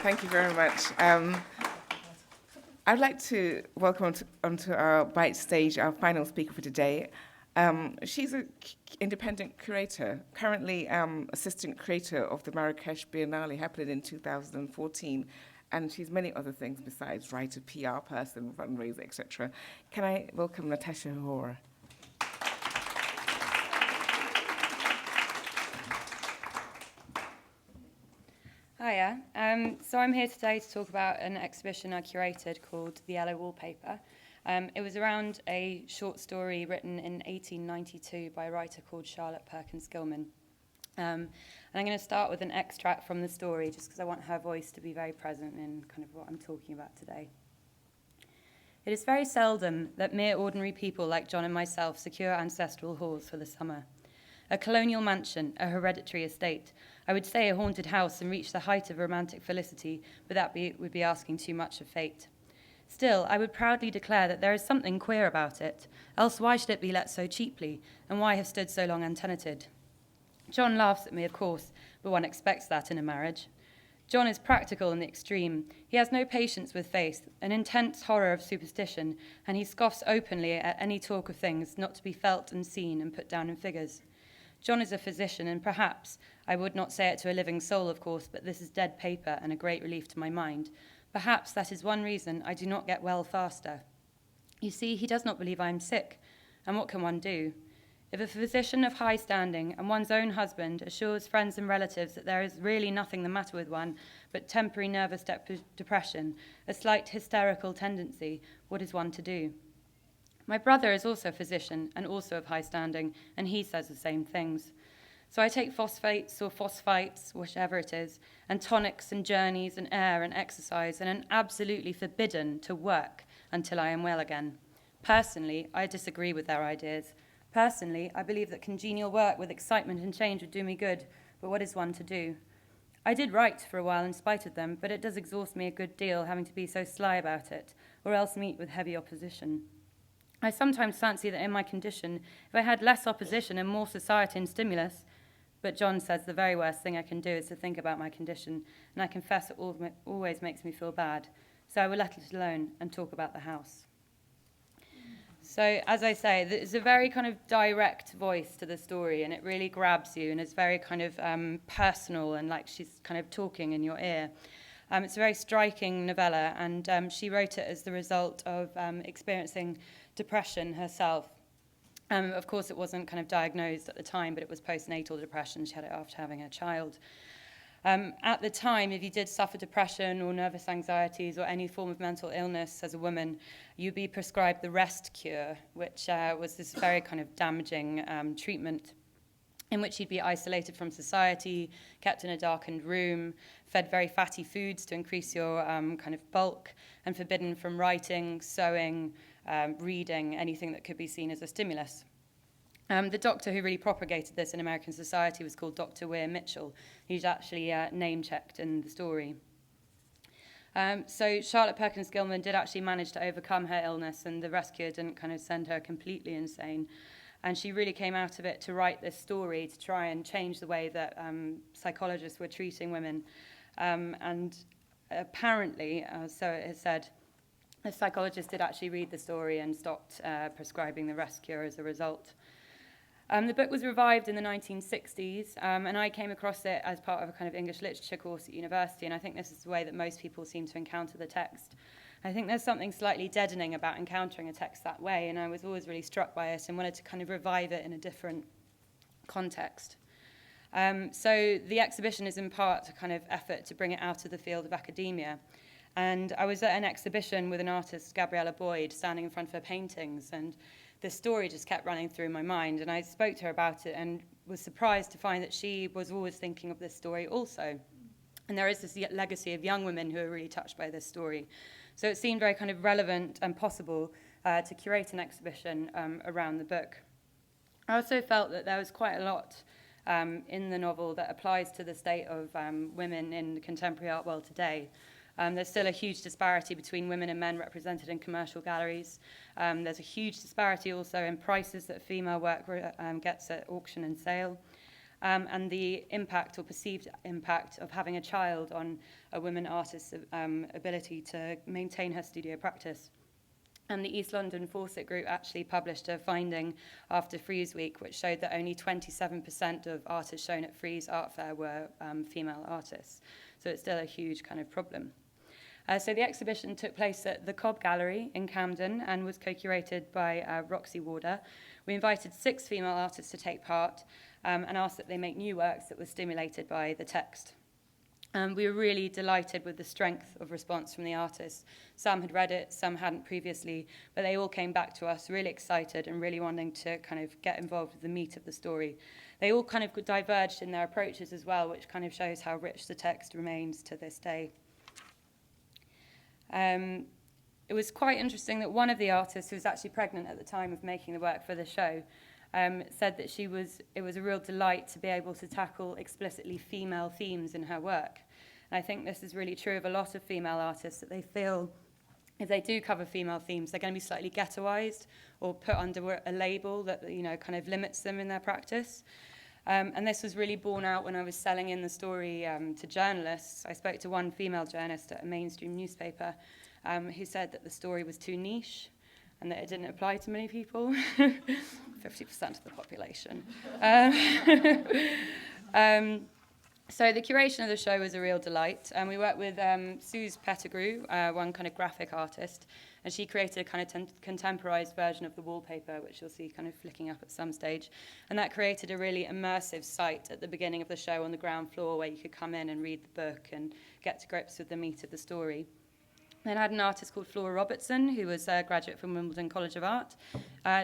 Thank you very much. I'd like to welcome onto our Bite stage our final speaker for today. She's an independent curator, currently assistant curator of the Marrakesh Biennale happening in 2014, and she's many other things besides writer, PR person, fundraiser, etc. Can I welcome Natasha Hoare? Hiya. So I'm here today to talk about an exhibition I curated called The Yellow Wallpaper. It was around a short story written in 1892 by a writer called Charlotte Perkins Gilman. And I'm going to start with an extract from the story just because I want her voice to be very present in kind of what I'm talking about today. It is very seldom that mere ordinary people like John and myself secure ancestral halls for the summer. A colonial mansion, a hereditary estate, I would say a haunted house and reach the height of romantic felicity, but that would be asking too much of fate. Still, I would proudly declare that there is something queer about it, else why should it be let so cheaply, and why have stood so long untenanted? John laughs at me, of course, but one expects that in a marriage. John is practical in the extreme. He has no patience with faith, an intense horror of superstition, and he scoffs openly at any talk of things not to be felt and seen and put down in figures. John is a physician, and perhaps, I would not say it to a living soul, of course, but this is dead paper and a great relief to my mind. Perhaps that is one reason I do not get well faster. You see, he does not believe I am sick, and what can one do? If a physician of high standing and one's own husband assures friends and relatives that there is really nothing the matter with one but temporary nervous depression, a slight hysterical tendency, what is one to do? My brother is also a physician and also of high standing, and he says the same things. So I take phosphates or phosphites, whichever it is, and tonics and journeys and air and exercise, and am absolutely forbidden to work until I am well again. Personally, I disagree with their ideas. Personally, I believe that congenial work with excitement and change would do me good, but what is one to do? I did write for a while in spite of them, but it does exhaust me a good deal having to be so sly about it, or else meet with heavy opposition. I sometimes fancy that in my condition, if I had less opposition and more society and stimulus, but John says the very worst thing I can do is to think about my condition, and I confess it always makes me feel bad. So I will let it alone and talk about the house. So, as I say, there's a very kind of direct voice to the story, and it really grabs you, and it's very kind of personal, and like she's kind of talking in your ear. It's a very striking novella, and she wrote it as the result of experiencing depression herself. Of course, it wasn't kind of diagnosed at the time, but it was postnatal depression. She had it after having a child. At the time, if you did suffer depression or nervous anxieties or any form of mental illness as a woman, you'd be prescribed the rest cure, which was this very kind of damaging treatment in which you'd be isolated from society, kept in a darkened room, fed very fatty foods to increase your kind of bulk, and forbidden from writing, sewing, reading, anything that could be seen as a stimulus. The doctor who really propagated this in American society was called Dr. Weir Mitchell, who's actually name-checked in the story. So Charlotte Perkins Gilman did actually manage to overcome her illness, and the rescue didn't kind of send her completely insane. And she really came out of it to write this story to try and change the way that psychologists were treating women. And apparently, so it has said, a psychologist did actually read the story and stopped prescribing the rest cure as a result. The book was revived in the 1960s, and I came across it as part of a kind of English literature course at university, and I think this is the way that most people seem to encounter the text. I think there's something slightly deadening about encountering a text that way, and I was always really struck by it and wanted to kind of revive it in a different context. So the exhibition is in part a kind of effort to bring it out of the field of academia. And I was at an exhibition with an artist, Gabriella Boyd, standing in front of her paintings, and this story just kept running through my mind, and I spoke to her about it and was surprised to find that she was always thinking of this story also. And there is this legacy of young women who are really touched by this story. So it seemed very kind of relevant and possible to curate an exhibition around the book. I also felt that there was quite a lot in the novel that applies to the state of women in the contemporary art world today. There's still a huge disparity between women and men represented in commercial galleries. There's a huge disparity also in prices that female work gets at auction and sale. and the impact or perceived impact of having a child on a woman artist's ability to maintain her studio practice. And the East London Fawcett Group actually published a finding after Frieze Week, which showed that only 27% of artists shown at Frieze Art Fair were female artists. So it's still a huge kind of problem. So the exhibition took place at the Cobb Gallery in Camden and was co-curated by Roxy Warder. We invited 6 female artists to take part and asked that they make new works that were stimulated by the text. We were really delighted with the strength of response from the artists. Some had read it, some hadn't previously, but they all came back to us really excited and really wanting to kind of get involved with the meat of the story. They all kind of diverged in their approaches as well, which kind of shows how rich the text remains to this day. It was quite interesting that one of the artists, who was actually pregnant at the time of making the work for the show, said that it was a real delight to be able to tackle explicitly female themes in her work. And I think this is really true of a lot of female artists, that they feel if they do cover female themes, they're going to be slightly ghettoized or put under a label that, you know, kind of limits them in their practice. And this was really borne out when I was selling in the story to journalists. I spoke to one female journalist at a mainstream newspaper who said that the story was too niche and that it didn't apply to many people, 50% of the population. So the curation of the show was a real delight. We worked with Suze Pettigrew, one kind of graphic artist, and she created a kind of contemporized version of the wallpaper, which you'll see kind of flicking up at some stage. And that created a really immersive site at the beginning of the show on the ground floor where you could come in and read the book and get to grips with the meat of the story. Then I had an artist called Flora Robertson, who was a graduate from Wimbledon College of Art.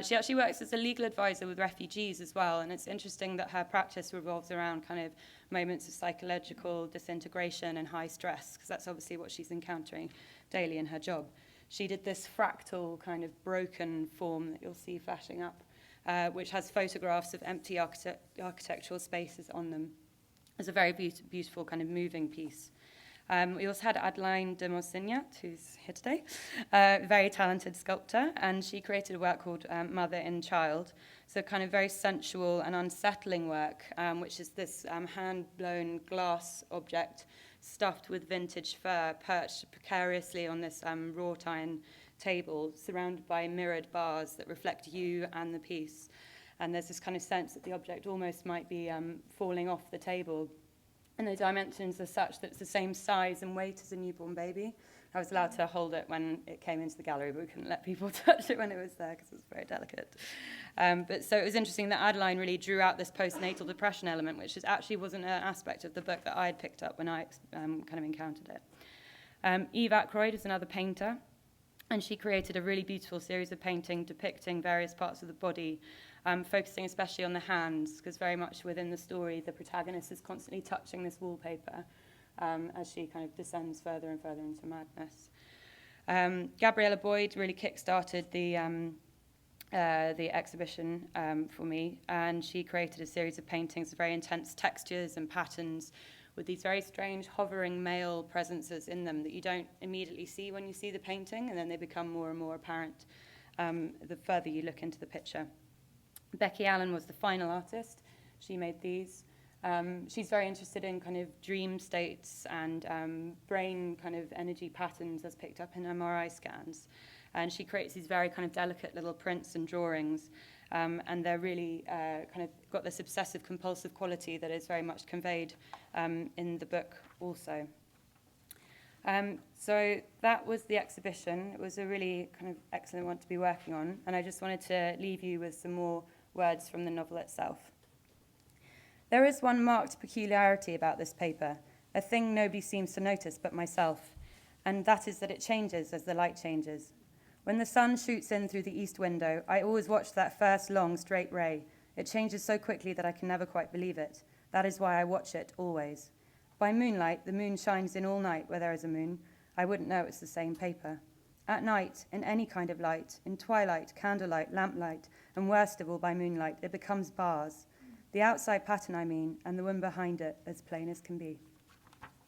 She actually works as a legal advisor with refugees as well, and it's interesting that her practice revolves around kind of moments of psychological disintegration and high stress, because that's obviously what she's encountering daily in her job. She did this fractal kind of broken form that you'll see flashing up, which has photographs of empty architectural spaces on them. It's a very beautiful kind of moving piece. We also had Adeline de Monsignat, who's here today, a very talented sculptor, and she created a work called Mother in Child, so kind of very sensual and unsettling work, which is this hand-blown glass object stuffed with vintage fur, perched precariously on this wrought iron table, surrounded by mirrored bars that reflect you and the piece. And there's this kind of sense that the object almost might be falling off the table. And the dimensions are such that it's the same size and weight as a newborn baby. I was allowed to hold it when it came into the gallery, but we couldn't let people touch it when it was there because it was very delicate. But so it was interesting that Adeline really drew out this postnatal depression element, which actually wasn't an aspect of the book that I had picked up when I kind of encountered it. Eve Ackroyd is another painter, and she created a really beautiful series of painting depicting various parts of the body, focusing especially on the hands, because very much within the story, the protagonist is constantly touching this wallpaper as she kind of descends further and further into madness. Gabriella Boyd really kick-started the exhibition for me, and she created a series of paintings of very intense textures and patterns with these very strange hovering male presences in them that you don't immediately see when you see the painting, and then they become more and more apparent the further you look into the picture. Becky Allen was the final artist. She made these. She's very interested in kind of dream states and brain kind of energy patterns as picked up in MRI scans. And she creates these very kind of delicate little prints and drawings. And they're really kind of got this obsessive compulsive quality that is very much conveyed in the book also. So that was the exhibition. It was a really kind of excellent one to be working on. And I just wanted to leave you with some more words from the novel itself. There is one marked peculiarity about this paper, a thing nobody seems to notice but myself, and that is that it changes as the light changes. When the sun shoots in through the east window, I always watch that first long, straight ray. It changes so quickly that I can never quite believe it. That is why I watch it, always. By moonlight, the moon shines in all night where there is a moon. I wouldn't know it's the same paper. At night, in any kind of light, in twilight, candlelight, lamplight, and worst of all by moonlight, it becomes bars. The outside pattern, I mean, and the one behind it, as plain as can be.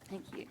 Thank you.